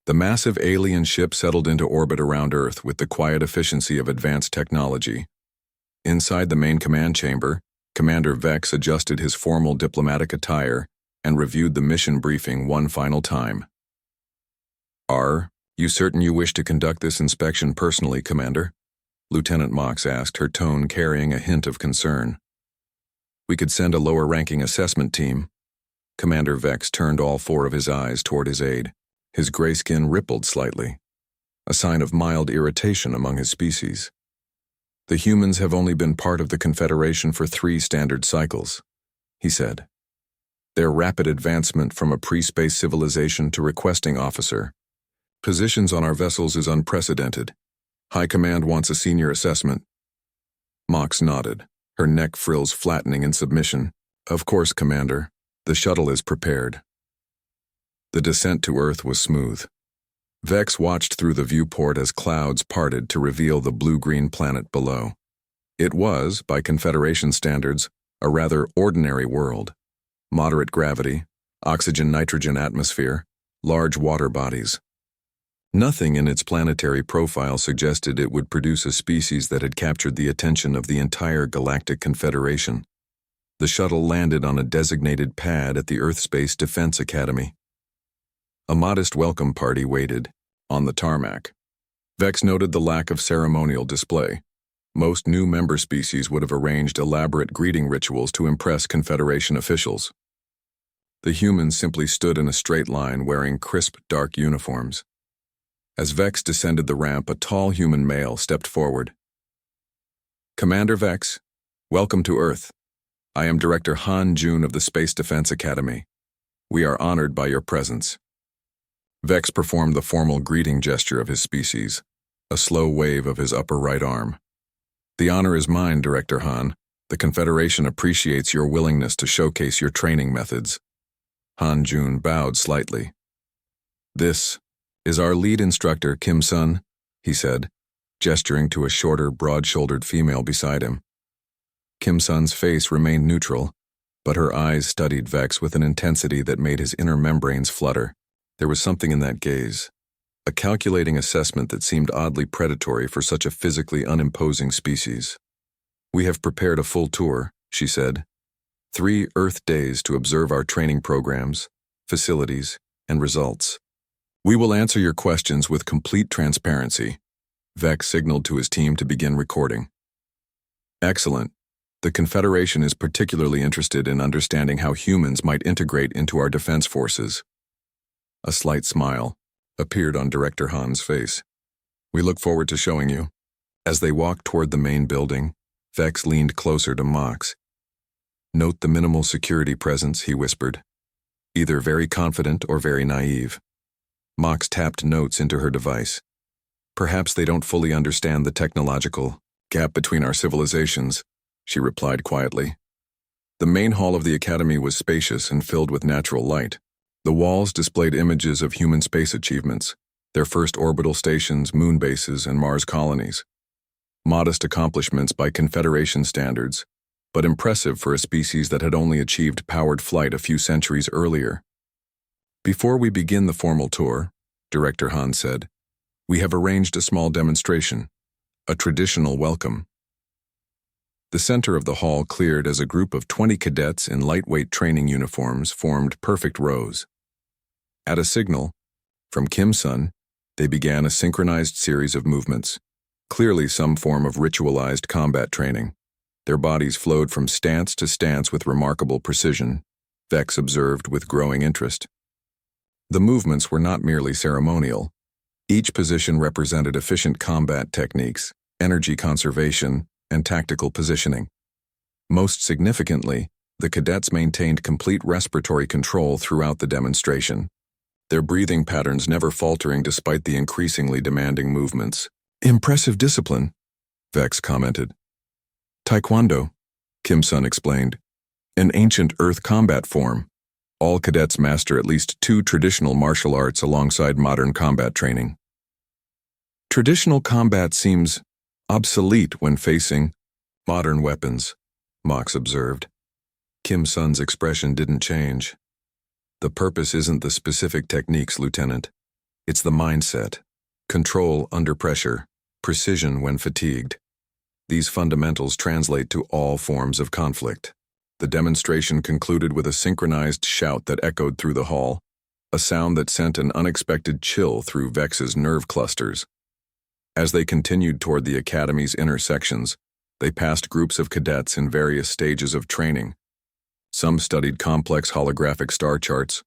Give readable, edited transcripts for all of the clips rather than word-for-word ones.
The massive alien ship settled into orbit around Earth with the quiet efficiency of advanced technology. Inside the main command chamber, Commander Vex adjusted his formal diplomatic attire and reviewed the mission briefing one final time. "Are you certain you wish to conduct this inspection personally, Commander?" Lieutenant Mox asked, her tone carrying a hint of concern. "We could send a lower-ranking assessment team." Commander Vex turned all four of his eyes toward his aide. His gray skin rippled slightly, a sign of mild irritation among his species. "The humans have only been part of the Confederation for 3 standard cycles," he said. "Their rapid advancement from a pre-space civilization to requesting officer positions on our vessels is unprecedented. High Command wants a senior assessment." Mox nodded, her neck frills flattening in submission. "Of course, Commander. The shuttle is prepared." The descent to Earth was smooth. Vex watched through the viewport as clouds parted to reveal the blue-green planet below. It was, by Confederation standards, a rather ordinary world. Moderate gravity, oxygen-nitrogen atmosphere, large water bodies. Nothing in its planetary profile suggested it would produce a species that had captured the attention of the entire Galactic Confederation. The shuttle landed on a designated pad at the Earth Space Defense Academy. A modest welcome party waited on the tarmac. Vex noted the lack of ceremonial display. Most new member species would have arranged elaborate greeting rituals to impress Confederation officials. The humans simply stood in a straight line wearing crisp, dark uniforms. As Vex descended the ramp, a tall human male stepped forward. "Commander Vex, welcome to Earth. I am Director Han Jun of the Space Defense Academy. We are honored by your presence." Vex performed the formal greeting gesture of his species, a slow wave of his upper right arm. "The honor is mine, Director Han. The Confederation appreciates your willingness to showcase your training methods." Han Jun bowed slightly. "This is our lead instructor, Kim Sun," he said, gesturing to a shorter, broad-shouldered female beside him. Kim Sun's face remained neutral, but her eyes studied Vex with an intensity that made his inner membranes flutter. There was something in that gaze, a calculating assessment that seemed oddly predatory for such a physically unimposing species. "We have prepared a full tour," she said. 3 Earth days to observe our training programs, facilities, and results. "We will answer your questions with complete transparency." Vex signaled to his team to begin recording. "Excellent. The Confederation is particularly interested in understanding how humans might integrate into our defense forces." A slight smile appeared on Director Han's face. "We look forward to showing you." As they walked toward the main building, Vex leaned closer to Mox. "Note the minimal security presence," he whispered. "Either very confident or very naive." Mox tapped notes into her device. "Perhaps they don't fully understand the technological gap between our civilizations," she replied quietly. The main hall of the academy was spacious and filled with natural light. The walls displayed images of human space achievements, their first orbital stations, moon bases, and Mars colonies. Modest accomplishments by Confederation standards, but impressive for a species that had only achieved powered flight a few centuries earlier. "Before we begin the formal tour," Director Han said, "we have arranged a small demonstration, a traditional welcome." The center of the hall cleared as a group of 20 cadets in lightweight training uniforms formed perfect rows. At a signal from Kim Sun, they began a synchronized series of movements, clearly some form of ritualized combat training. Their bodies flowed from stance to stance with remarkable precision, Vex observed with growing interest. The movements were not merely ceremonial. Each position represented efficient combat techniques, energy conservation, and tactical positioning. Most significantly, the cadets maintained complete respiratory control throughout the demonstration, their breathing patterns never faltering despite the increasingly demanding movements. "Impressive discipline," Vex commented. "Taekwondo," Kim Sun explained, "an ancient Earth combat form. All cadets master at least 2 traditional martial arts alongside modern combat training." "Traditional combat seems obsolete when facing modern weapons," Mox observed. Kim Sun's expression didn't change. "The purpose isn't the specific techniques, Lieutenant. It's the mindset. Control under pressure, precision when fatigued. These fundamentals translate to all forms of conflict. The demonstration concluded with a synchronized shout that echoed through the hall, a sound that sent an unexpected chill through Vex's nerve clusters. As they continued toward the academy's inner sections, they passed groups of cadets in various stages of training. Some studied complex holographic star charts,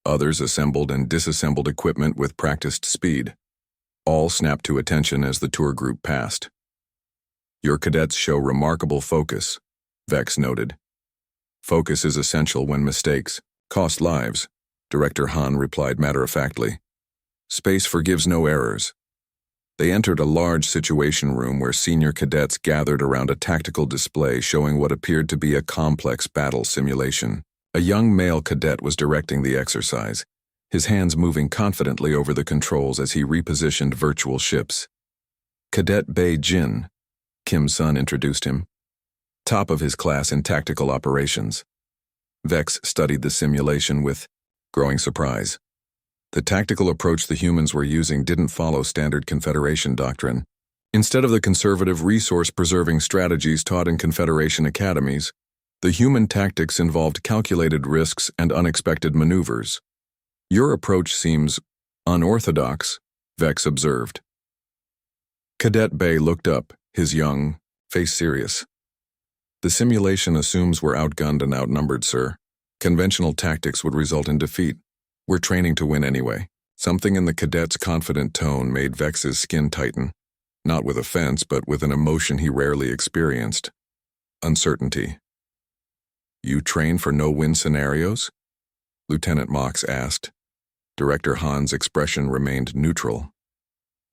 others assembled and disassembled equipment with practiced speed. All snapped to attention as the tour group passed. "Your cadets show remarkable focus," Vex noted. "Focus is essential when mistakes cost lives," Director Han replied matter-of-factly. "Space forgives no errors." They entered a large situation room where senior cadets gathered around a tactical display showing what appeared to be a complex battle simulation. A young male cadet was directing the exercise, his hands moving confidently over the controls as he repositioned virtual ships. "Cadet Bei Jin," Kim Sun introduced him, top of his class in tactical operations. Vex studied the simulation with growing surprise. The tactical approach the humans were using didn't follow standard Confederation doctrine. Instead of the conservative resource-preserving strategies taught in Confederation academies, the human tactics involved calculated risks and unexpected maneuvers. "Your approach seems unorthodox," Vex observed. Cadet Bei looked up, his young face serious. "The simulation assumes we're outgunned and outnumbered, sir. Conventional tactics would result in defeat. We're training to win anyway." Something in the cadet's confident tone made Vex's skin tighten, not with offense but with an emotion he rarely experienced: uncertainty. "You train for no-win scenarios?" Lieutenant Mox asked. Director Han's expression remained neutral.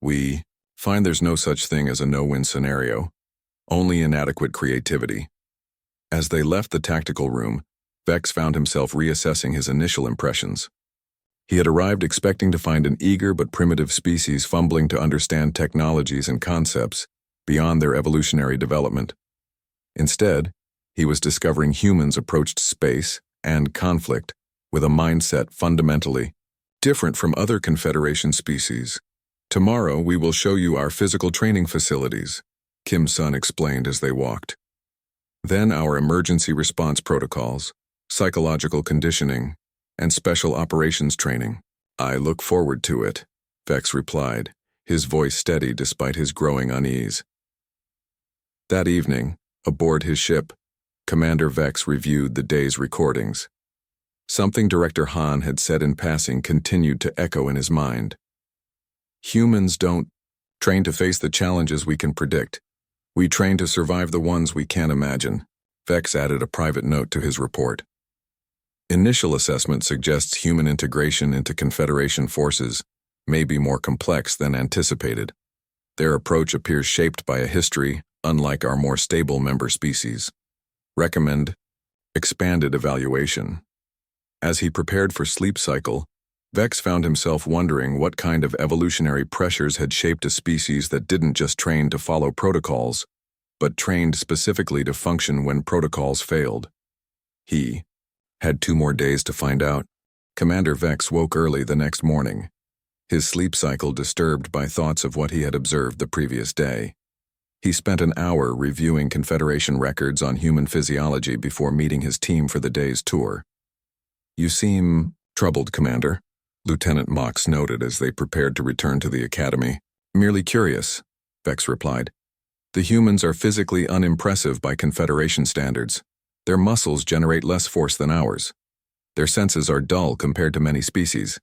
"We find there's no such thing as a no-win scenario, only inadequate creativity." As they left the tactical room, Vex found himself reassessing his initial impressions. He had arrived expecting to find an eager but primitive species fumbling to understand technologies and concepts beyond their evolutionary development. Instead, he was discovering humans approached space and conflict with a mindset fundamentally different from other Confederation species. "Tomorrow we will show you our physical training facilities," Kim Sun explained as they walked. "Then our emergency response protocols, psychological conditioning, and special operations training." "I look forward to it," Vex replied, his voice steady despite his growing unease. That evening, aboard his ship, Commander Vex reviewed the day's recordings. Something Director Han had said in passing continued to echo in his mind. "Humans don't train to face the challenges we can predict. We train to survive the ones we can't imagine." Vex added a private note to his report. Initial assessment suggests human integration into Confederation forces may be more complex than anticipated. Their approach appears shaped by a history unlike our more stable member species. Recommend expanded evaluation. As he prepared for sleep cycle, Vex found himself wondering what kind of evolutionary pressures had shaped a species that didn't just train to follow protocols, but trained specifically to function when protocols failed. He had 2 more days to find out. Commander Vex woke early the next morning, his sleep cycle disturbed by thoughts of what he had observed the previous day. He spent an hour reviewing Confederation records on human physiology before meeting his team for the day's tour. "You seem troubled, Commander," Lieutenant Mox noted as they prepared to return to the academy. "Merely curious," Vex replied. "The humans are physically unimpressive by Confederation standards. Their muscles generate less force than ours. Their senses are dull compared to many species.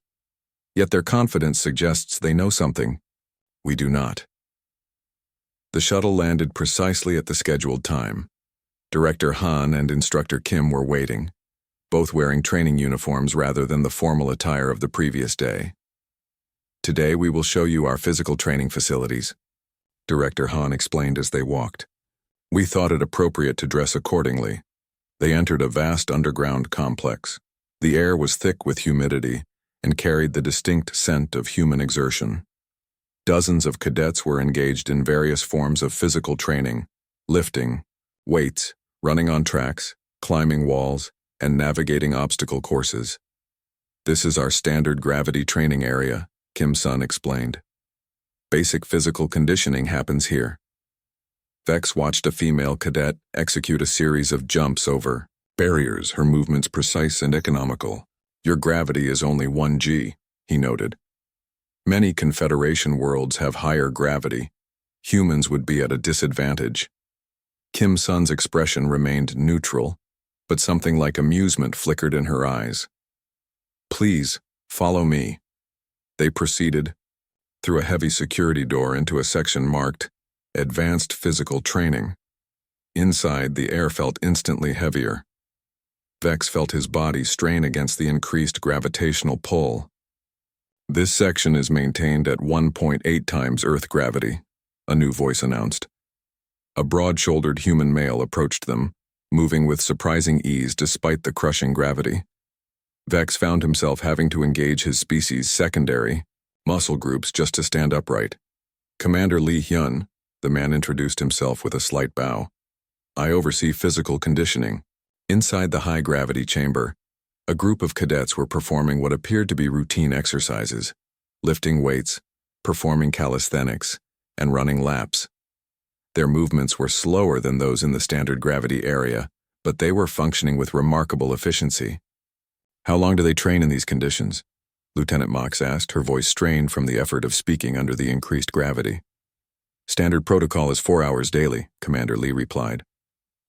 Yet their confidence suggests they know something. We do not." The shuttle landed precisely at the scheduled time. Director Han and Instructor Kim were waiting, both wearing training uniforms rather than the formal attire of the previous day. "Today we will show you our physical training facilities," Director Han explained as they walked. "We thought it appropriate to dress accordingly." They entered a vast underground complex. The air was thick with humidity and carried the distinct scent of human exertion. Dozens of cadets were engaged in various forms of physical training: lifting, weights, running on tracks, climbing walls, and navigating obstacle courses. "This is our standard gravity training area," Kim's son explained. Basic physical conditioning happens here. Vex watched a female cadet execute a series of jumps over barriers, her movements precise and economical. Your gravity is only 1G, he noted. Many Confederation worlds have higher gravity. Humans would be at a disadvantage. Kim's son's expression remained neutral, but something like amusement flickered in her eyes. Please, follow me. They proceeded, through a heavy security door into a section marked Advanced Physical Training. Inside, the air felt instantly heavier. Vex felt his body strain against the increased gravitational pull. This section is maintained at 1.8 times Earth gravity, a new voice announced. A broad-shouldered human male approached them, moving with surprising ease despite the crushing gravity. Vex found himself having to engage his species' secondary muscle groups just to stand upright. Commander Lee Hyun, the man introduced himself with a slight bow. I oversee physical conditioning. Inside the high-gravity chamber, a group of cadets were performing what appeared to be routine exercises, lifting weights, performing calisthenics, and running laps. Their movements were slower than those in the standard gravity area, but they were functioning with remarkable efficiency. How long do they train in these conditions? Lieutenant Mox asked, her voice strained from the effort of speaking under the increased gravity. Standard protocol is 4 hours daily, Commander Lee replied.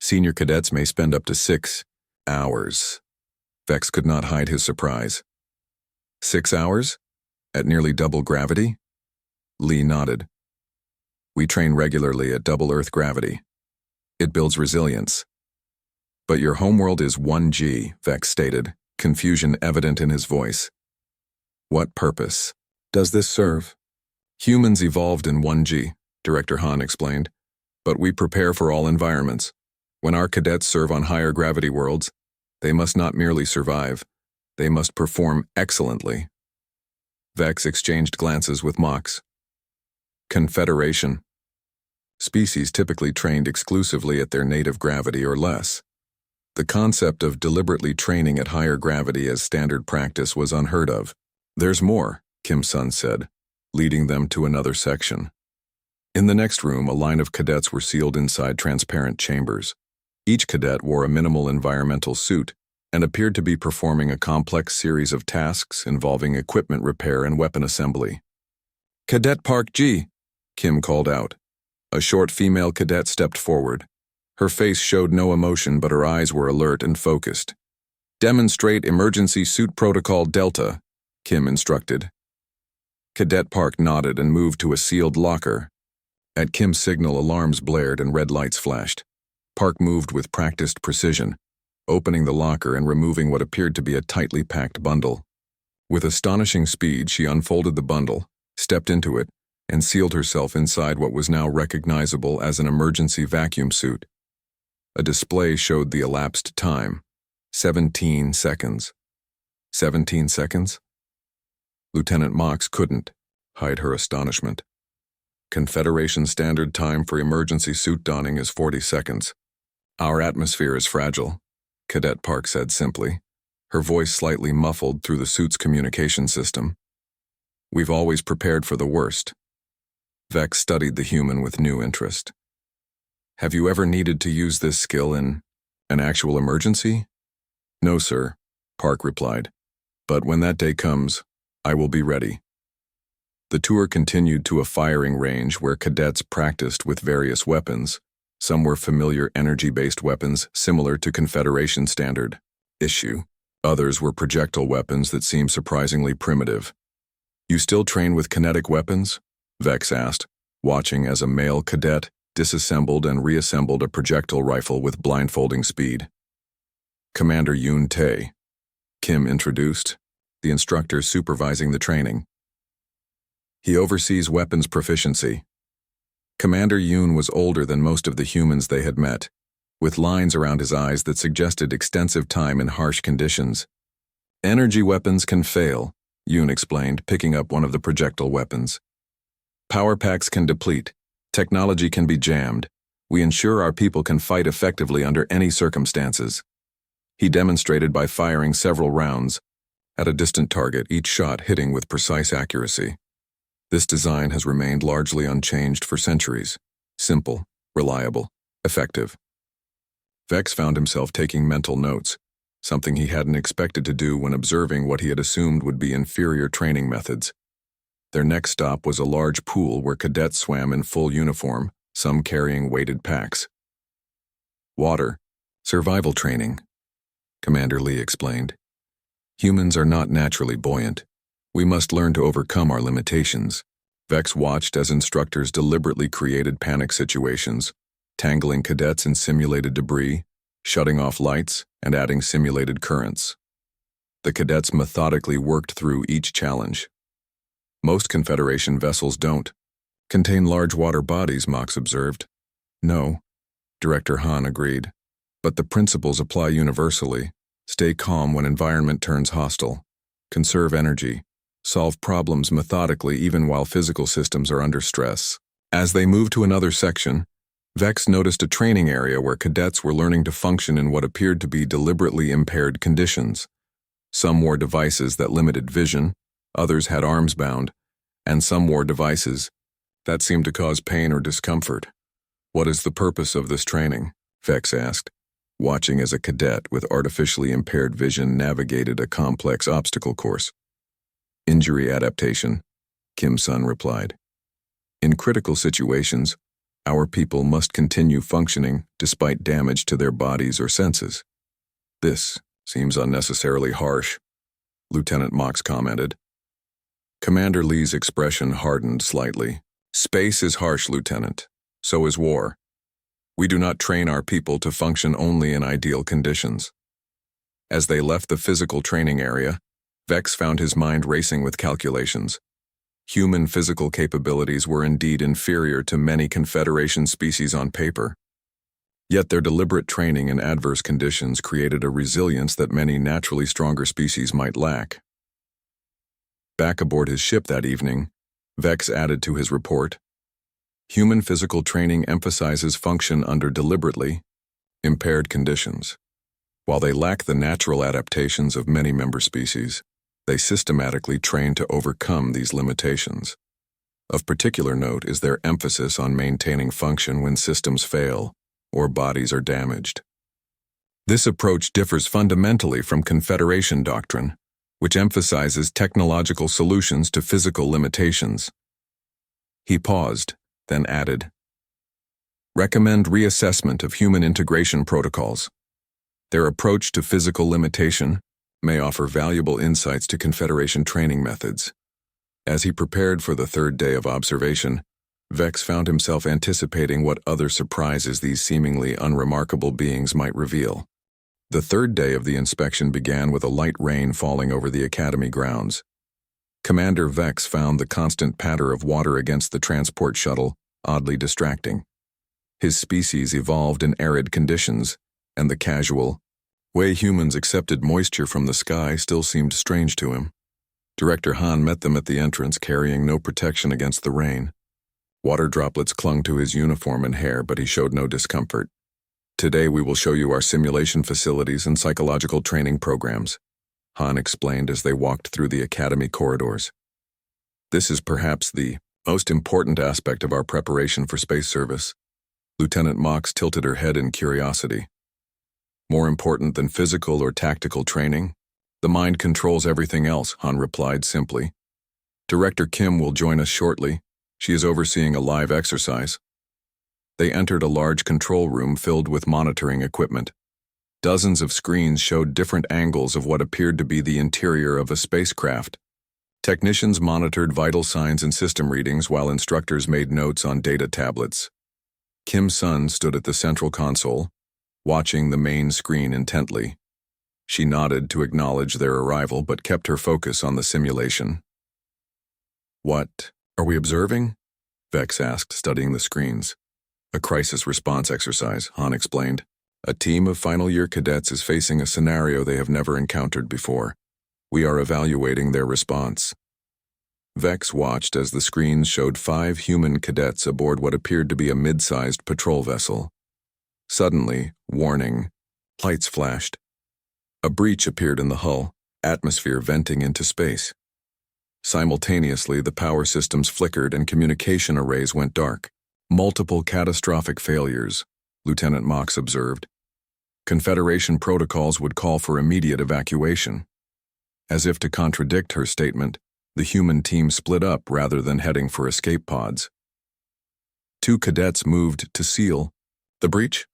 Senior cadets may spend up to 6 hours. Vex could not hide his surprise. 6 hours? At nearly double gravity? Lee nodded. We train regularly at double Earth gravity. It builds resilience. But your homeworld is 1G, Vex stated, confusion evident in his voice. What purpose does this serve? Humans evolved in 1G, Director Han explained, but we prepare for all environments. When our cadets serve on higher gravity worlds, they must not merely survive, they must perform excellently. Vex exchanged glances with Mox. Confederation. Species typically trained exclusively at their native gravity or less. The concept of deliberately training at higher gravity as standard practice was unheard of. There's more, Kim's son said, leading them to another section. In the next room, a line of cadets were sealed inside transparent chambers. Each cadet wore a minimal environmental suit and appeared to be performing a complex series of tasks involving equipment repair and weapon assembly. Cadet Park G, Kim called out. A short female cadet stepped forward. Her face showed no emotion, but her eyes were alert and focused. Demonstrate Emergency Suit Protocol Delta, Kim instructed. Cadet Park nodded and moved to a sealed locker. At Kim's signal, alarms blared and red lights flashed. Park moved with practiced precision, opening the locker and removing what appeared to be a tightly packed bundle. With astonishing speed, she unfolded the bundle, stepped into it, and sealed herself inside what was now recognizable as an emergency vacuum suit. A display showed the elapsed time. 17 seconds. 17 seconds? Lieutenant Mox couldn't hide her astonishment. Confederation standard time for emergency suit donning is 40 seconds. Our atmosphere is fragile, Cadet Park said simply, her voice slightly muffled through the suit's communication system. We've always prepared for the worst. Vex studied the human with new interest. Have you ever needed to use this skill in an actual emergency? No, sir, Park replied. But when that day comes, I will be ready. The tour continued to a firing range where cadets practiced with various weapons. Some were familiar energy-based weapons similar to Confederation standard issue. Others were projectile weapons that seemed surprisingly primitive. You still train with kinetic weapons? Vex asked, watching as a male cadet disassembled and reassembled a projectile rifle with blindfolding speed. Commander Yoon Tae, Kim introduced, the instructor supervising the training. He oversees weapons proficiency. Commander Yoon was older than most of the humans they had met, with lines around his eyes that suggested extensive time in harsh conditions. Energy weapons can fail, Yoon explained, picking up one of the projectile weapons. Power packs can deplete. Technology can be jammed. We ensure our people can fight effectively under any circumstances. He demonstrated by firing several rounds. at a distant target, each shot hitting with precise accuracy. This design has remained largely unchanged for centuries. Simple, reliable, effective. Vex found himself taking mental notes, something he hadn't expected to do when observing what he had assumed would be inferior training methods. Their next stop was a large pool where cadets swam in full uniform, some carrying weighted packs. Water, survival training, Commander Lee explained. Humans are not naturally buoyant. We must learn to overcome our limitations. Vex watched as instructors deliberately created panic situations, tangling cadets in simulated debris, shutting off lights, and adding simulated currents. The cadets methodically worked through each challenge. Most Confederation vessels don't contain large water bodies, Mox observed. No, Director Han agreed. But the principles apply universally. Stay calm when environment turns hostile. Conserve energy. Solve problems methodically even while physical systems are under stress. As they moved to another section, Vex noticed a training area where cadets were learning to function in what appeared to be deliberately impaired conditions. Some wore devices that limited vision, others had arms bound, and some wore devices that seemed to cause pain or discomfort. What is the purpose of this training? Vex asked, watching as a cadet with artificially impaired vision navigated a complex obstacle course. Injury adaptation, Kim Sun replied. In critical situations, our people must continue functioning despite damage to their bodies or senses. This seems unnecessarily harsh, Lieutenant Mox commented. Commander Lee's expression hardened slightly. Space is harsh, Lieutenant. So is war. We do not train our people to function only in ideal conditions. As they left the physical training area, Vex found his mind racing with calculations. Human physical capabilities were indeed inferior to many Confederation species on paper. Yet their deliberate training in adverse conditions created a resilience that many naturally stronger species might lack. Back aboard his ship that evening, Vex added to his report, human physical training emphasizes function under deliberately impaired conditions. While they lack the natural adaptations of many member species, they systematically train to overcome these limitations. Of particular note is their emphasis on maintaining function when systems fail or bodies are damaged. This approach differs fundamentally from Confederation doctrine, which emphasizes technological solutions to physical limitations. He paused, then added, recommend reassessment of human integration protocols. Their approach to physical limitation may offer valuable insights to Confederation training methods. As he prepared for the third day of observation, Vex found himself anticipating what other surprises these seemingly unremarkable beings might reveal. The third day of the inspection began with a light rain falling over the Academy grounds. Commander Vex found the constant patter of water against the transport shuttle oddly distracting. His species evolved in arid conditions, and the casual way humans accepted moisture from the sky still seemed strange to him. Director Han met them at the entrance carrying no protection against the rain. Water droplets clung to his uniform and hair, but he showed no discomfort. Today we will show you our simulation facilities and psychological training programs, Han explained as they walked through the Academy corridors. This is perhaps the most important aspect of our preparation for space service. Lieutenant Mox tilted her head in curiosity. More important than physical or tactical training? The mind controls everything else, Han replied simply. Director Kim will join us shortly. She is overseeing a live exercise. They entered a large control room filled with monitoring equipment. Dozens of screens showed different angles of what appeared to be the interior of a spacecraft. Technicians monitored vital signs and system readings while instructors made notes on data tablets. Kim Sun stood at the central console, watching the main screen intently. She nodded to acknowledge their arrival but kept her focus on the simulation. What are we observing? Vex asked, studying the screens. A crisis response exercise, Han explained. A team of final-year cadets is facing a scenario they have never encountered before. We are evaluating their response. Vex watched as the screens showed 5 human cadets aboard what appeared to be a mid-sized patrol vessel. Suddenly, warning, lights flashed. A breach appeared in the hull, atmosphere venting into space. Simultaneously, the power systems flickered and communication arrays went dark. Multiple catastrophic failures, Lieutenant Mox observed. Confederation protocols would call for immediate evacuation. As if to contradict her statement, the human team split up rather than heading for escape pods. 2 cadets moved to seal the breach.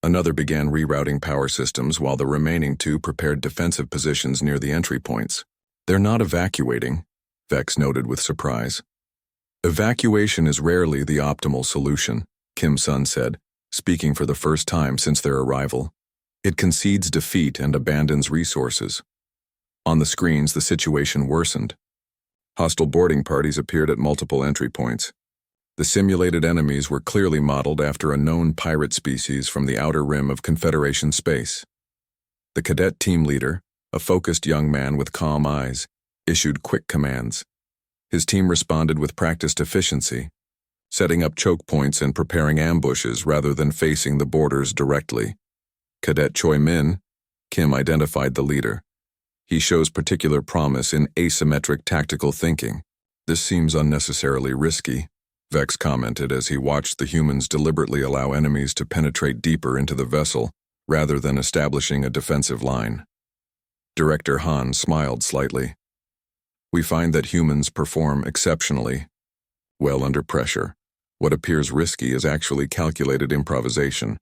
Another began rerouting power systems while the remaining 2 prepared defensive positions near the entry points. They're not evacuating, Vex noted with surprise. Evacuation is rarely the optimal solution, Kim Sun said, speaking for the first time since their arrival. It concedes defeat and abandons resources. On the screens, the situation worsened. Hostile boarding parties appeared at multiple entry points. The simulated enemies were clearly modeled after a known pirate species from the outer rim of Confederation space. The cadet team leader, a focused young man with calm eyes, issued quick commands. His team responded with practiced efficiency, setting up choke points and preparing ambushes rather than facing the boarders directly. Cadet Choi Min, Kim identified the leader. He shows particular promise in asymmetric tactical thinking. This seems unnecessarily risky, Vex commented as he watched the humans deliberately allow enemies to penetrate deeper into the vessel rather than establishing a defensive line. Director Han smiled slightly. We find that humans perform exceptionally well under pressure. What appears risky is actually calculated improvisation.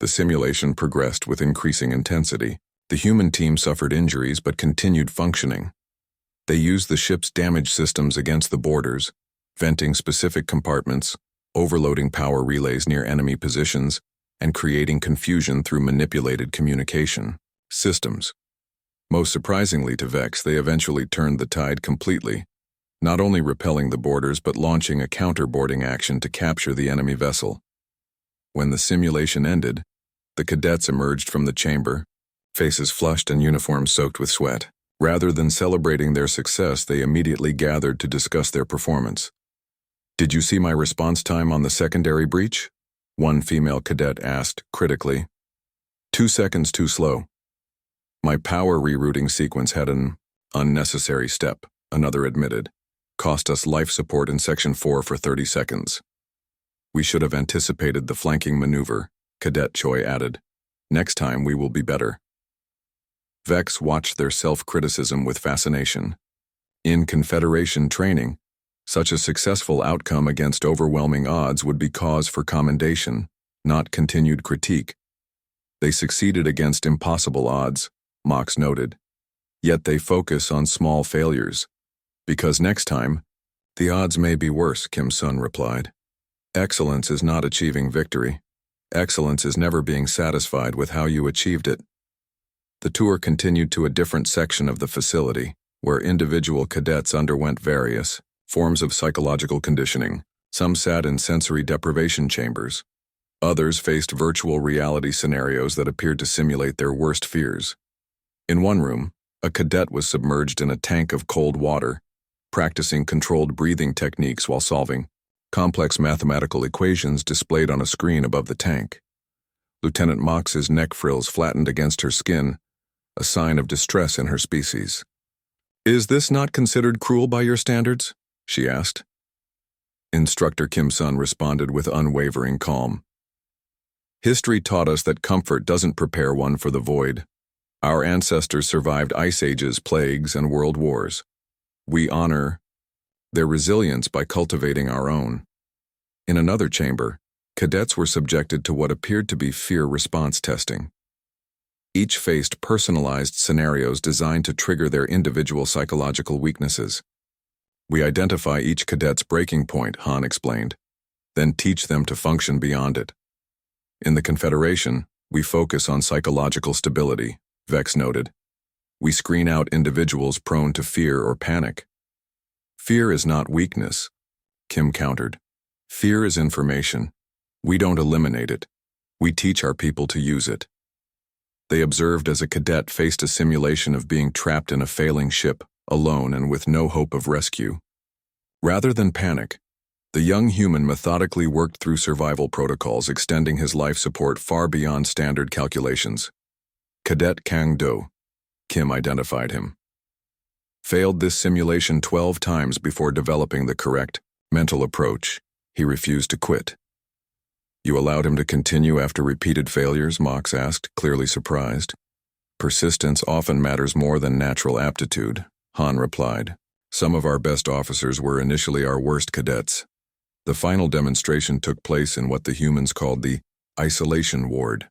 The simulation progressed with increasing intensity. The human team suffered injuries but continued functioning. They used the ship's damage systems against the boarders, venting specific compartments, overloading power relays near enemy positions, and creating confusion through manipulated communication systems. Most surprisingly to Vex, they eventually turned the tide completely, not only repelling the boarders but launching a counter-boarding action to capture the enemy vessel. When the simulation ended, the cadets emerged from the chamber, faces flushed and uniforms soaked with sweat. Rather than celebrating their success, they immediately gathered to discuss their performance. Did you see my response time on the secondary breach? One female cadet asked critically. 2 seconds too slow. My power rerouting sequence had an unnecessary step, another admitted. Cost us life support in Section 4 for 30 seconds. We should have anticipated the flanking maneuver, Cadet Choi added. Next time we will be better. Vex watched their self-criticism with fascination. In Confederation training, such a successful outcome against overwhelming odds would be cause for commendation, not continued critique. They succeeded against impossible odds, Mox noted. Yet they focus on small failures. Because next time, the odds may be worse, Kim Sun replied. Excellence is not achieving victory. Excellence is never being satisfied with how you achieved it. The tour continued to a different section of the facility, where individual cadets underwent various forms of psychological conditioning. Some sat in sensory deprivation chambers. Others faced virtual reality scenarios that appeared to simulate their worst fears. In one room, a cadet was submerged in a tank of cold water, practicing controlled breathing techniques while solving complex mathematical equations displayed on a screen above the tank. Lieutenant Mox's neck frills flattened against her skin, a sign of distress in her species. Is this not considered cruel by your standards? She asked. Instructor Kim Sun responded with unwavering calm. History taught us that comfort doesn't prepare one for the void. Our ancestors survived ice ages, plagues, and world wars. We honor their resilience by cultivating our own. In another chamber, cadets were subjected to what appeared to be fear response testing. Each faced personalized scenarios designed to trigger their individual psychological weaknesses. We identify each cadet's breaking point, Han explained, then teach them to function beyond it. In the Confederation, we focus on psychological stability, Vex noted. We screen out individuals prone to fear or panic. Fear is not weakness, Kim countered. Fear is information. We don't eliminate it. We teach our people to use it. They observed as a cadet faced a simulation of being trapped in a failing ship, alone and with no hope of rescue. Rather than panic, the young human methodically worked through survival protocols, extending his life support far beyond standard calculations. Cadet Kang Do, Kim identified him. Failed this simulation 12 times before developing the correct mental approach. He refused to quit. You allowed him to continue after repeated failures? Mox asked, clearly surprised. Persistence often matters more than natural aptitude, Han replied. Some of our best officers were initially our worst cadets. The final demonstration took place in what the humans called the isolation ward.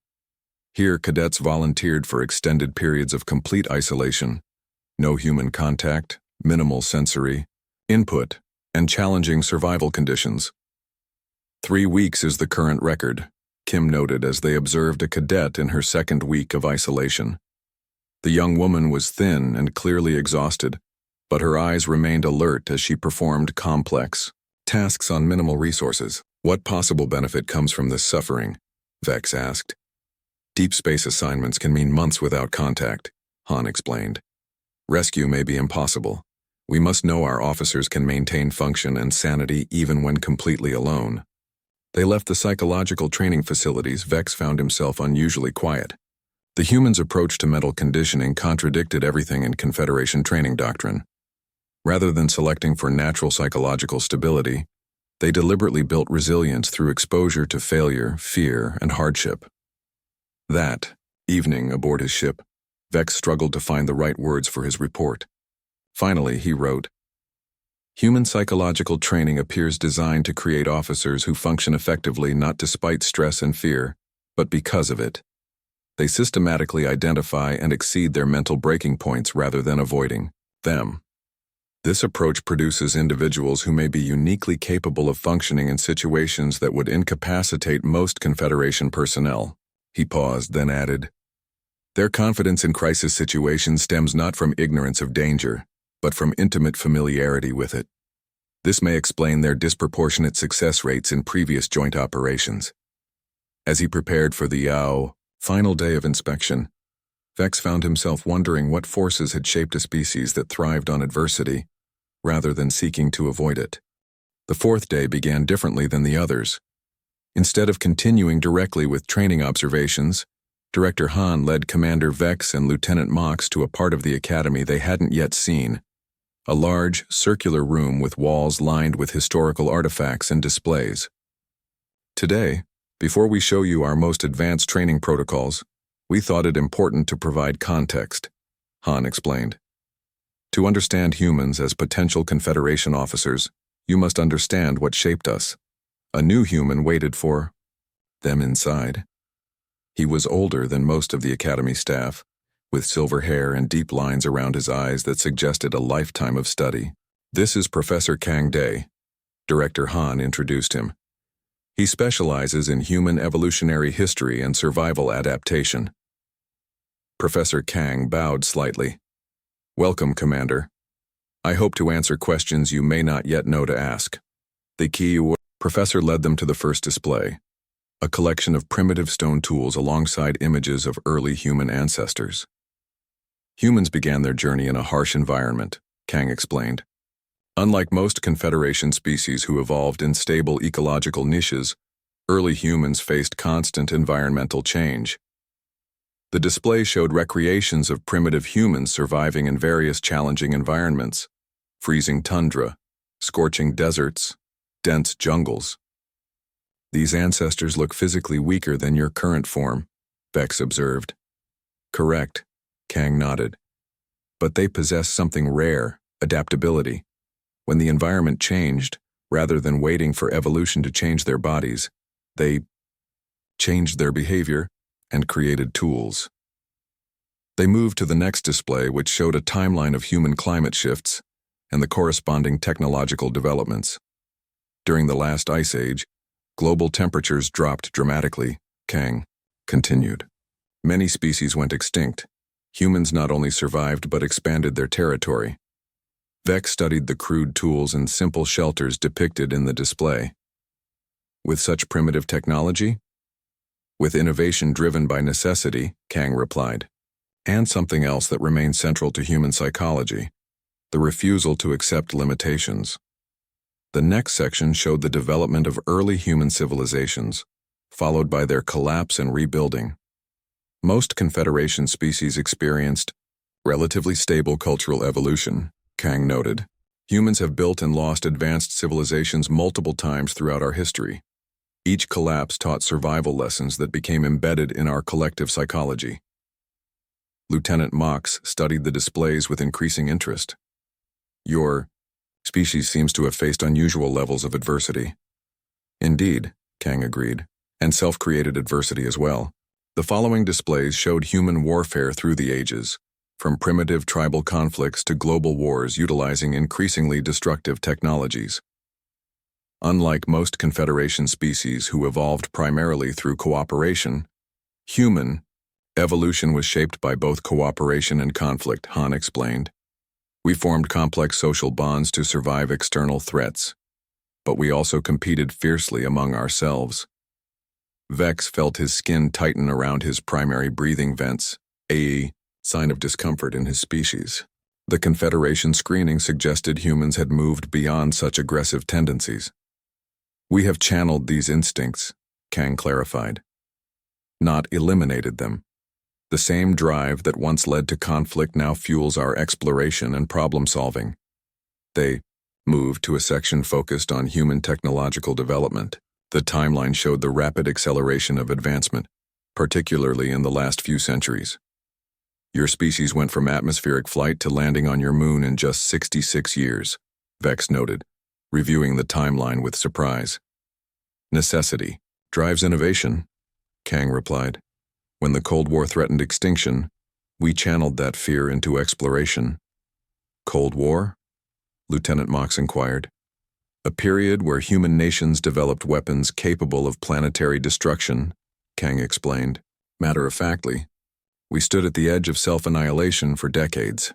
Here, cadets volunteered for extended periods of complete isolation, no human contact, minimal sensory input, and challenging survival conditions. 3 weeks is the current record, Kim noted as they observed a cadet in her second week of isolation. The young woman was thin and clearly exhausted, but her eyes remained alert as she performed complex tasks on minimal resources. What possible benefit comes from this suffering? Vex asked. Deep space assignments can mean months without contact, Han explained. Rescue may be impossible. We must know our officers can maintain function and sanity even when completely alone. They left the psychological training facilities. Vex found himself unusually quiet. The humans' approach to mental conditioning contradicted everything in Confederation training doctrine. Rather than selecting for natural psychological stability, they deliberately built resilience through exposure to failure, fear, and hardship. That evening aboard his ship, Vex struggled to find the right words for his report. Finally, he wrote, Human psychological training appears designed to create officers who function effectively not despite stress and fear, but because of it. They systematically identify and exceed their mental breaking points rather than avoiding them. This approach produces individuals who may be uniquely capable of functioning in situations that would incapacitate most Confederation personnel. He paused, then added, Their confidence in crisis situations stems not from ignorance of danger, but from intimate familiarity with it. This may explain their disproportionate success rates in previous joint operations. As he prepared for the final day of inspection, Vex found himself wondering what forces had shaped a species that thrived on adversity, rather than seeking to avoid it. The fourth day began differently than the others. Instead of continuing directly with training observations, Director Han led Commander Vex and Lieutenant Mox to a part of the academy they hadn't yet seen. A large, circular room with walls lined with historical artifacts and displays. Today, before we show you our most advanced training protocols, we thought it important to provide context, Han explained. To understand humans as potential Confederation officers, you must understand what shaped us. A new human waited for them inside. He was older than most of the academy staff, with silver hair and deep lines around his eyes that suggested a lifetime of study. This is Professor Kang Day. Director Han introduced him. He specializes in human evolutionary history and survival adaptation. Professor Kang bowed slightly. Welcome, Commander. I hope to answer questions you may not yet know to ask. The Professor led them to the first display, a collection of primitive stone tools alongside images of early human ancestors. Humans began their journey in a harsh environment, Kang explained. Unlike most Confederation species who evolved in stable ecological niches, early humans faced constant environmental change. The display showed recreations of primitive humans surviving in various challenging environments: freezing tundra, scorching deserts, dense jungles. These ancestors look physically weaker than your current form, Vex observed. Correct, Kang nodded. But they possess something rare, adaptability. When the environment changed, rather than waiting for evolution to change their bodies, they changed their behavior and created tools. They moved to the next display, which showed a timeline of human climate shifts and the corresponding technological developments. During the last ice age, global temperatures dropped dramatically, Kang continued. Many species went extinct. Humans not only survived but expanded their territory. Vex studied the crude tools and simple shelters depicted in the display. With such primitive technology? With innovation driven by necessity, Kang replied. And something else that remains central to human psychology: the refusal to accept limitations. The next section showed the development of early human civilizations, followed by their collapse and rebuilding. Most Confederation species experienced Relatively stable cultural evolution, Kang noted. Humans have built and lost advanced civilizations multiple times throughout our history. Each collapse taught survival lessons that became embedded in our collective psychology. Lieutenant Mox studied the displays with increasing interest. Your species seems to have faced unusual levels of adversity. Indeed, Kang agreed, and self-created adversity as well. The following displays showed human warfare through the ages, from primitive tribal conflicts to global wars utilizing increasingly destructive technologies. Unlike most Confederation species who evolved primarily through cooperation, human evolution was shaped by both cooperation and conflict, Han explained. We formed complex social bonds to survive external threats, but we also competed fiercely among ourselves. Vex felt his skin tighten around his primary breathing vents, a sign of discomfort in his species. The Confederation screening suggested humans had moved beyond such aggressive tendencies. We have channeled these instincts, Kang clarified, not eliminated them. The same drive that once led to conflict now fuels our exploration and problem-solving. They moved to a section focused on human technological development. The timeline showed the rapid acceleration of advancement, particularly in the last few centuries. Your species went from atmospheric flight to landing on your moon in just 66 years, Vex noted, reviewing the timeline with surprise. Necessity drives innovation, Kang replied. When the Cold War threatened extinction, we channeled that fear into exploration. Cold War? Lieutenant Mox inquired. A period where human nations developed weapons capable of planetary destruction, Kang explained. Matter-of-factly, we stood at the edge of self-annihilation for decades.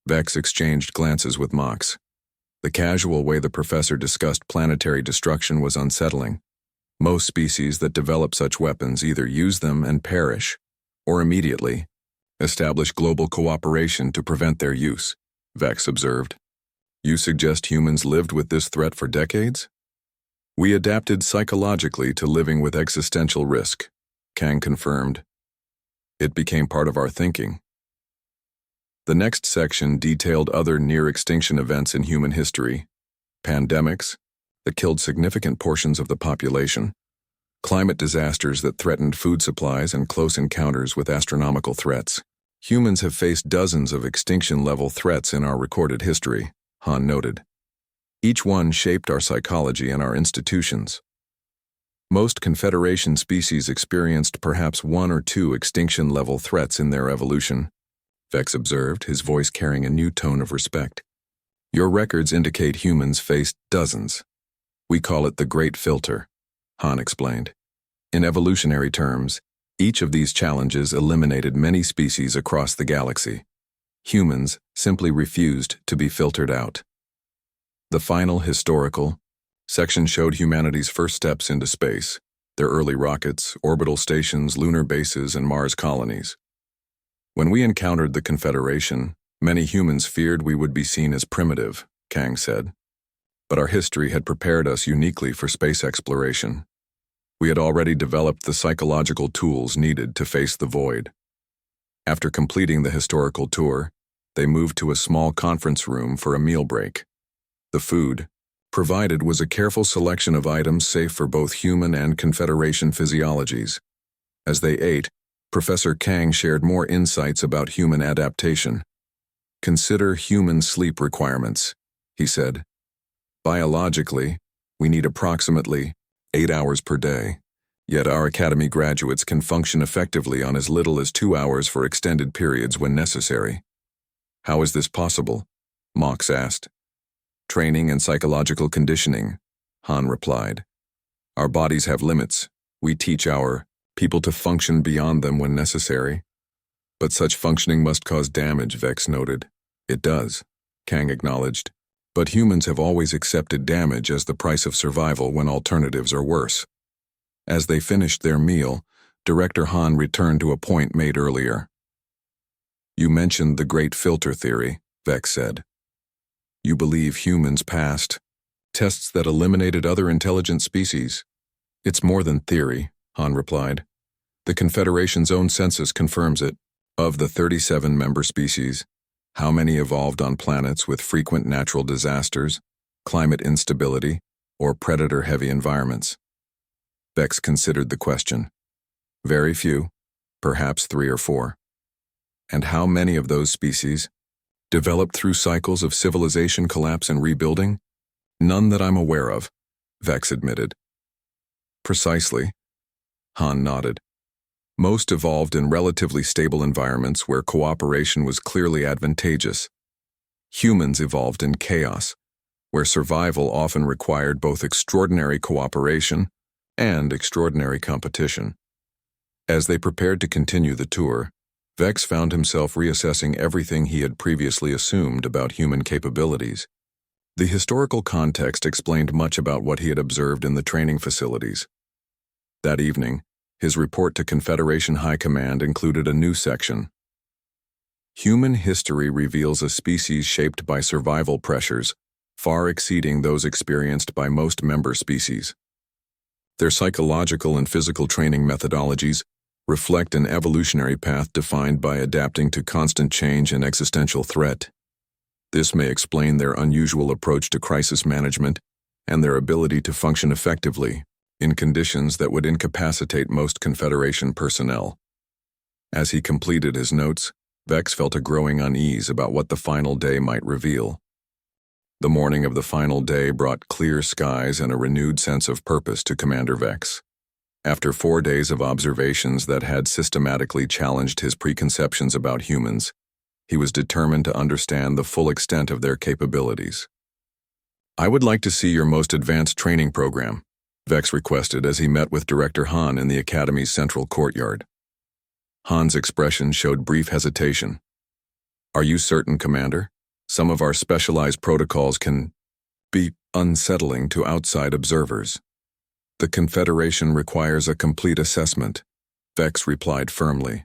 Vex exchanged glances with Mox. The casual way the professor discussed planetary destruction was unsettling. Most species that develop such weapons either use them and perish, or immediately establish global cooperation to prevent their use, Vex observed. You suggest humans lived with this threat for decades? We adapted psychologically to living with existential risk, Kang confirmed. It became part of our thinking. The next section detailed other near-extinction events in human history, pandemics that killed significant portions of the population, climate disasters that threatened food supplies, and close encounters with astronomical threats. Humans have faced dozens of extinction-level threats in our recorded history, Han noted. Each one shaped our psychology and our institutions. Most Confederation species experienced perhaps one or two extinction-level threats in their evolution, Vex observed, his voice carrying a new tone of respect. Your records indicate humans faced dozens. We call it the Great Filter, Han explained. In evolutionary terms, each of these challenges eliminated many species across the galaxy. Humans simply refused to be filtered out. The final historical section showed humanity's first steps into space, their early rockets, orbital stations, lunar bases, and Mars colonies. When we encountered the Confederation, many humans feared we would be seen as primitive, Kang said. But our history had prepared us uniquely for space exploration. We had already developed the psychological tools needed to face the void. After completing the historical tour, they moved to a small conference room for a meal break. The food provided was a careful selection of items safe for both human and Confederation physiologies. As they ate, Professor Kang shared more insights about human adaptation. Consider human sleep requirements, he said. Biologically, we need approximately 8 hours per day, yet our academy graduates can function effectively on as little as 2 hours for extended periods when necessary. How is this possible? Mox asked. Training and psychological conditioning, Han replied. Our bodies have limits. We teach our people to function beyond them when necessary. But such functioning must cause damage, Vex noted. It does, Kang acknowledged. But humans have always accepted damage as the price of survival when alternatives are worse. As they finished their meal, Director Han returned to a point made earlier. You mentioned the Great Filter theory, Vex said. You believe humans passed tests that eliminated other intelligent species? It's more than theory, Han replied. The Confederation's own census confirms it. Of the 37 member species, how many evolved on planets with frequent natural disasters, climate instability, or predator-heavy environments? Vex considered the question. Very few, perhaps 3 or 4. And how many of those species developed through cycles of civilization collapse and rebuilding? None that I'm aware of, Vex admitted. Precisely. Han nodded. Most evolved in relatively stable environments where cooperation was clearly advantageous. Humans evolved in chaos, where survival often required both extraordinary cooperation and extraordinary competition. As they prepared to continue the tour, Vex found himself reassessing everything he had previously assumed about human capabilities. The historical context explained much about what he had observed in the training facilities. That evening, his report to Confederation High Command included a new section. Human history reveals a species shaped by survival pressures, far exceeding those experienced by most member species. Their psychological and physical training methodologies reflect an evolutionary path defined by adapting to constant change and existential threat. This may explain their unusual approach to crisis management and their ability to function effectively in conditions that would incapacitate most Confederation personnel. As he completed his notes, Vex felt a growing unease about what the final day might reveal. The morning of the final day brought clear skies and a renewed sense of purpose to Commander Vex. After 4 days of observations that had systematically challenged his preconceptions about humans, he was determined to understand the full extent of their capabilities. "I would like to see your most advanced training program," Vex requested as he met with Director Han in the Academy's central courtyard. Han's expression showed brief hesitation. "Are you certain, Commander? Some of our specialized protocols can be unsettling to outside observers." "The Confederation requires a complete assessment," Vex replied firmly.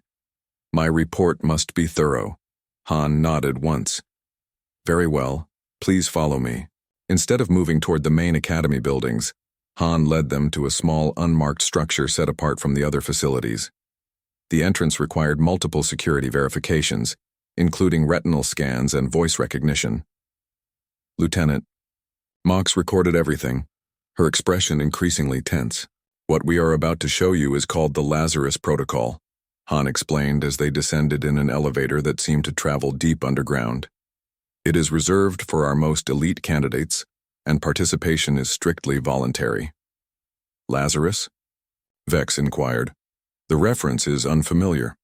"My report must be thorough." Han nodded once. "Very well, please follow me." Instead of moving toward the main academy buildings, Han led them to a small, unmarked structure set apart from the other facilities. The entrance required multiple security verifications, including retinal scans and voice recognition. "Lieutenant." Mox recorded everything, her expression increasingly tense. "What we are about to show you is called the Lazarus Protocol," Han explained as they descended in an elevator that seemed to travel deep underground. "It is reserved for our most elite candidates, and participation is strictly voluntary." "Lazarus?" Vex inquired. The reference is unfamiliar.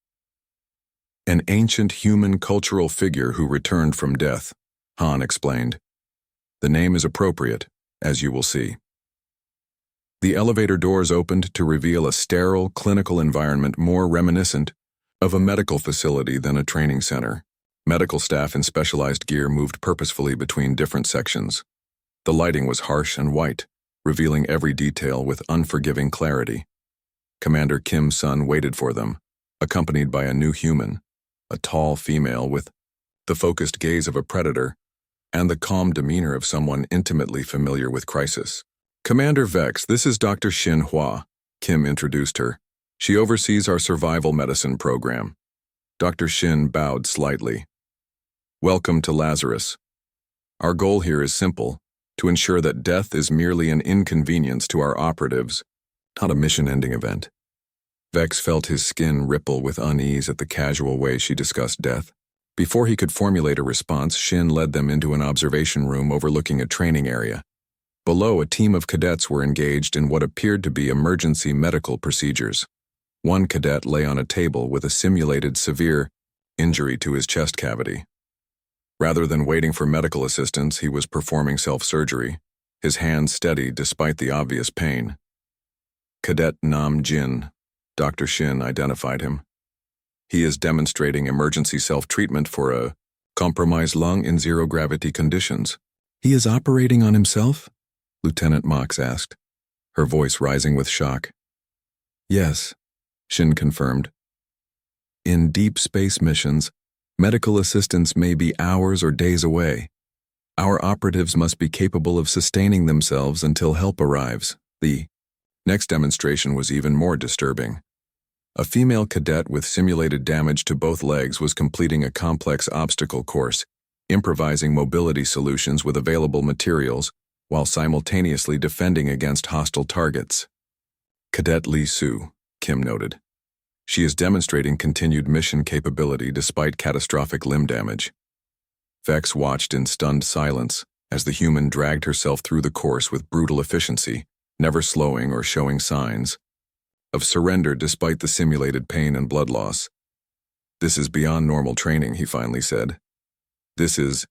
"An ancient human cultural figure who returned from death," Han explained. "The name is appropriate, as you will see." The elevator doors opened to reveal a sterile, clinical environment more reminiscent of a medical facility than a training center. Medical staff in specialized gear moved purposefully between different sections. The lighting was harsh and white, revealing every detail with unforgiving clarity. Commander Kim Sun waited for them, accompanied by a new human, a tall female with the focused gaze of a predator and the calm demeanor of someone intimately familiar with crisis. "Commander Vex, this is Dr. Xin Hua," Kim introduced her. "She oversees our survival medicine program." Dr. Xin bowed slightly. "Welcome to Lazarus. Our goal here is simple, to ensure that death is merely an inconvenience to our operatives, not a mission-ending event." Vex felt his skin ripple with unease at the casual way she discussed death. Before he could formulate a response, Xin led them into an observation room overlooking a training area. Below, a team of cadets were engaged in what appeared to be emergency medical procedures. One cadet lay on a table with a simulated severe injury to his chest cavity. Rather than waiting for medical assistance, he was performing self-surgery, his hands steady despite the obvious pain. "Cadet Nam Jin," Dr. Xin identified him. "He is demonstrating emergency self-treatment for a compromised lung in zero-gravity conditions." "He is operating on himself?" Lieutenant Mox asked, her voice rising with shock. "Yes," Xin confirmed. "In deep space missions, medical assistance may be hours or days away. Our operatives must be capable of sustaining themselves until help arrives." The next demonstration was even more disturbing. A female cadet with simulated damage to both legs was completing a complex obstacle course, improvising mobility solutions with available materials while simultaneously defending against hostile targets. Cadet Lee Soo, Kim noted. She is demonstrating continued mission capability despite catastrophic limb damage. Vex watched in stunned silence as the human dragged herself through the course with brutal efficiency, never slowing or showing signs of surrender despite the simulated pain and blood loss. "This is beyond normal training," he finally said. "This is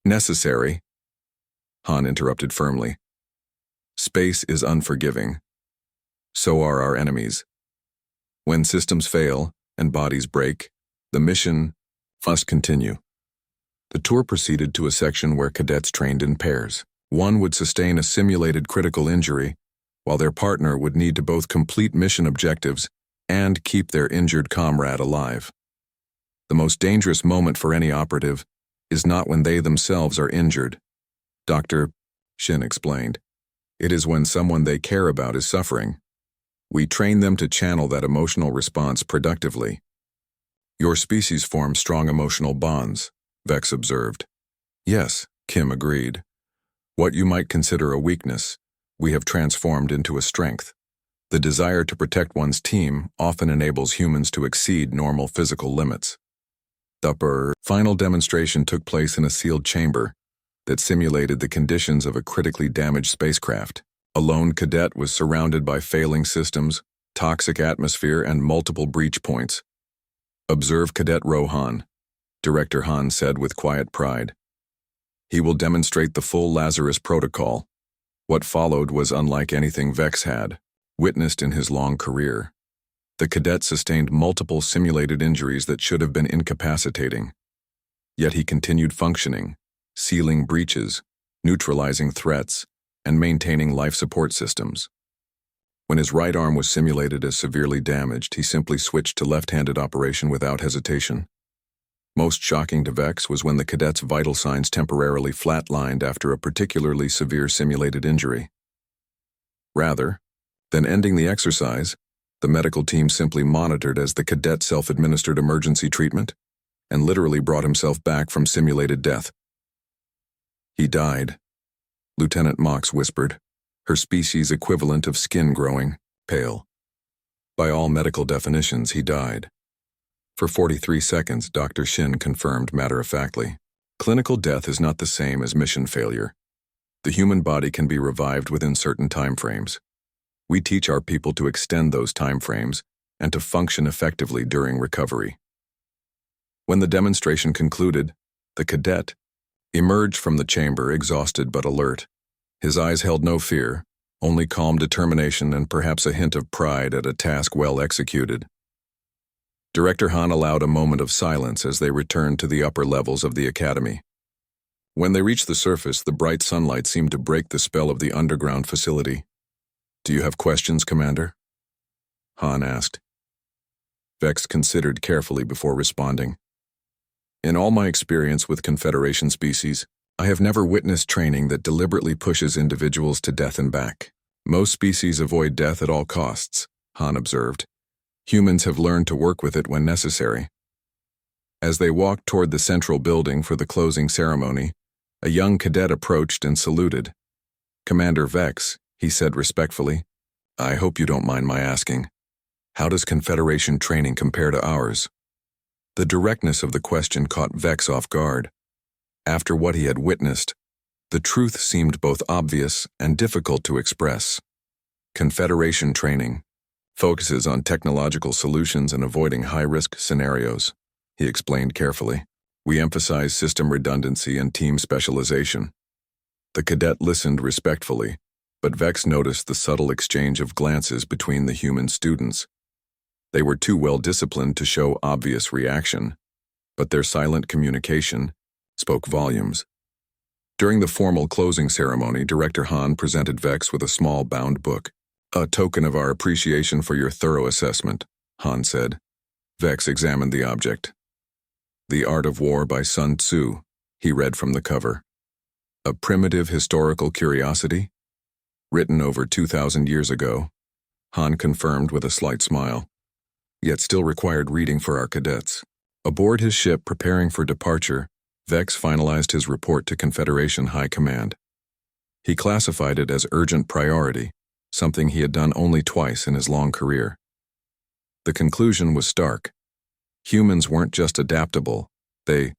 necessary," Han interrupted firmly. "Space is unforgiving. So are our enemies. When systems fail and bodies break, the mission must continue." The tour proceeded to a section where cadets trained in pairs. One would sustain a simulated critical injury, while their partner would need to both complete mission objectives and keep their injured comrade alive. The most dangerous moment for any operative is not when they themselves are injured, Dr. Shin explained. It is when someone they care about is suffering. We train them to channel that emotional response productively. "Your species forms strong emotional bonds," Vex observed. "Yes," Kim agreed. "What you might consider a weakness, we have transformed into a strength. The desire to protect one's team often enables humans to exceed normal physical limits." The final demonstration took place in a sealed chamber that simulated the conditions of a critically damaged spacecraft. A lone cadet was surrounded by failing systems, toxic atmosphere, and multiple breach points. "Observe Cadet Rohan," Director Han said with quiet pride. "He will demonstrate the full Lazarus protocol." What followed was unlike anything Vex had witnessed in his long career. The cadet sustained multiple simulated injuries that should have been incapacitating. Yet he continued functioning, sealing breaches, neutralizing threats, and maintaining life support systems. When his right arm was simulated as severely damaged, he simply switched to left-handed operation without hesitation. Most shocking to Vex was when the cadet's vital signs temporarily flatlined after a particularly severe simulated injury. Rather than ending the exercise, the medical team simply monitored as the cadet self-administered emergency treatment and literally brought himself back from simulated death. "He died," Lieutenant Mox whispered, her species equivalent of skin growing pale. "By all medical definitions, he died." For 43 seconds, Dr. Shin confirmed matter-of-factly. "Clinical death is not the same as mission failure. The human body can be revived within certain timeframes. We teach our people to extend those timeframes and to function effectively during recovery." When the demonstration concluded, the cadet emerged from the chamber exhausted but alert. His eyes held no fear, only calm determination and perhaps a hint of pride at a task well executed. Director Han allowed a moment of silence as they returned to the upper levels of the academy. When they reached the surface, the bright sunlight seemed to break the spell of the underground facility. "Do you have questions, Commander?" Han asked. Vex considered carefully before responding. "In all my experience with Confederation species, I have never witnessed training that deliberately pushes individuals to death and back. Most species avoid death at all costs," Han observed. "Humans have learned to work with it when necessary." As they walked toward the central building for the closing ceremony, a young cadet approached and saluted. "Commander Vex," he said respectfully, "I hope you don't mind my asking. How does Confederation training compare to ours?" The directness of the question caught Vex off guard. After what he had witnessed, the truth seemed both obvious and difficult to express. Confederation training focuses on technological solutions and avoiding high-risk scenarios, he explained carefully. "We emphasize system redundancy and team specialization." The cadet listened respectfully, but Vex noticed the subtle exchange of glances between the human students. They were too well disciplined to show obvious reaction, but their silent communication spoke volumes. During the formal closing ceremony, Director Han presented Vex with a small bound book. "A token of our appreciation for your thorough assessment," Han said. Vex examined the object. "The Art of War by Sun Tzu," he read from the cover. "A primitive historical curiosity? Written over 2,000 years ago," Han confirmed with a slight smile. yet still required reading for our cadets. Aboard his ship preparing for departure, Vex finalized his report to Confederation High Command. He classified it as urgent priority, something he had done only twice in his long career. The conclusion was stark. Humans weren't just adaptable, they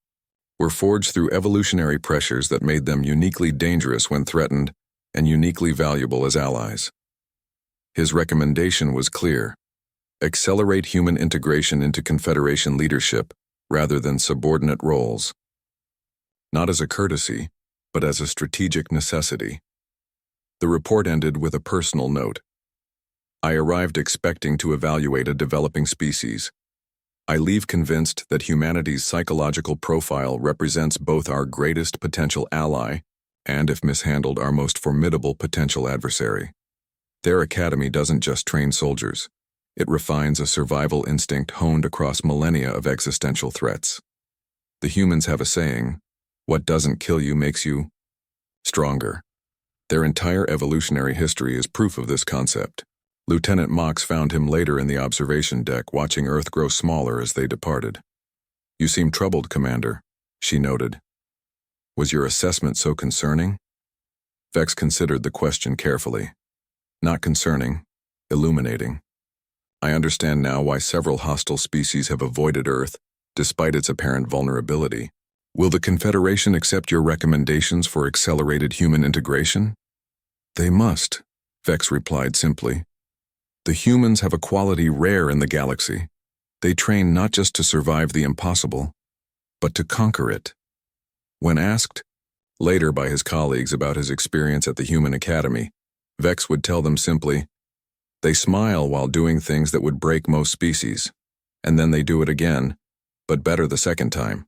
were forged through evolutionary pressures that made them uniquely dangerous when threatened and uniquely valuable as allies. His recommendation was clear: accelerate human integration into Confederation leadership rather than subordinate roles. Not as a courtesy, but as a strategic necessity. The report ended with a personal note. I arrived expecting to evaluate a developing species. I leave convinced that humanity's psychological profile represents both our greatest potential ally and, if mishandled, our most formidable potential adversary. Their academy doesn't just train soldiers. It refines a survival instinct honed across millennia of existential threats. The humans have a saying, "What doesn't kill you makes you stronger." Their entire evolutionary history is proof of this concept. Lieutenant Mox found him later in the observation deck, watching Earth grow smaller as they departed. "You seem troubled, Commander," she noted. "Was your assessment so concerning?" Vex considered the question carefully. "Not concerning, illuminating. I understand now why several hostile species have avoided Earth, despite its apparent vulnerability. Will the Confederation accept your recommendations for accelerated human integration?" "They must," Vex replied simply. "The humans have a quality rare in the galaxy. They train not just to survive the impossible, but to conquer it." When asked later by his colleagues about his experience at the Human Academy, Vex would tell them simply, "They smile while doing things that would break most species, and then they do it again, but better the second time."